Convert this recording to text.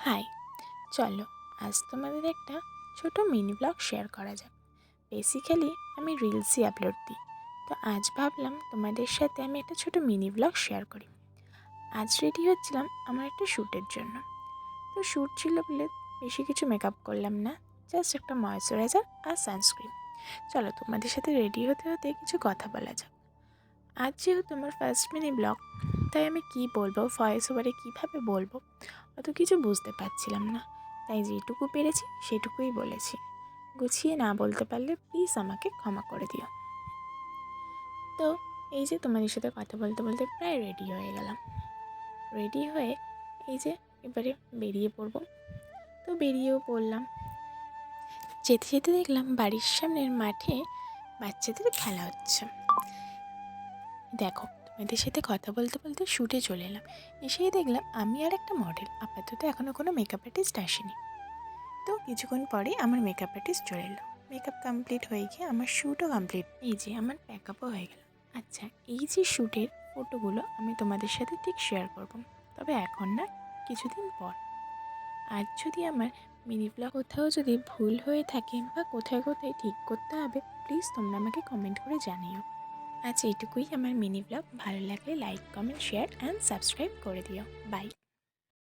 High, চলো আজ তোমাদের একটা ছোট মিনি ব্লগ শেয়ার করা যাক। বেসিক্যালি আমি রিলসই আপলোড দিই, তো আজ ভাবলাম তোমাদের সাথে আমি একটা ছোট মিনি ব্লগ শেয়ার করি। আজ রেডি হচ্ছিলাম আমার একটা শ্যুটের জন্য। তো শ্যুট ছিল বলে বেশি কিছু মেকআপ করলাম না, জাস্ট একটা ময়েশ্চারাইজার আর সানস্ক্রিন। চলো তোমাদের সাথে রেডি হতে হতে কিছু কথা বলা যাক। আজ যেহেতু আমার ফার্স্ট মিনি ব্লগ, তাই আমি কী বলবো, ভয়েস ওভারে কীভাবে বলবো অত কিছু বুঝতে পারছিলাম না, তাই যেটুকু পেরেছি সেটুকুই বলেছি। গুছিয়ে না বলতে পারলে প্লিজ আমাকে ক্ষমা করে দিও। তো এই যে তোমাদের সাথে কথা বলতে বলতে প্রায় রেডি হয়ে গেলাম। রেডি হয়ে এই যে এবারে বেরিয়ে পড়ব। তো বেরিয়েও পড়লাম। যেতে যেতে দেখলাম বাড়ির সামনের মাঠে বাচ্চাদের খেলা হচ্ছে। দেখো, তোমাদের সাথে কথা বলতে বলতে শ্যুটে চলে এলাম। এসেই দেখলাম আমি আর একটা মডেল, আপাতত এখনও কোনো মেকআপ আর্টিস্ট আসেনি। তো কিছুক্ষণ পরে আমার মেকআপ আর্টিস্ট চলে এলো। মেকআপ কমপ্লিট হয়ে গিয়ে আমার শ্যুটও কমপ্লিট, এই যে আমার প্যাকআপও হয়ে গেল। আচ্ছা, এই যে শ্যুটের ফটোগুলো আমি তোমাদের সাথে ঠিক শেয়ার করব, তবে এখন না, কিছুদিন পর। আর যদি আমার মিনি ব্লগ কোথাও যদি ভুল হয়ে থাকে বা কোথায় কোথায় ঠিক করতে হবে, প্লিজ তোমরা আমাকে কমেন্ট করে জানিও। আজ এইটুকুই আমার মিনি ব্লগ। ভালো লাগলে like, comment, share and subscribe করে দিও। বাই।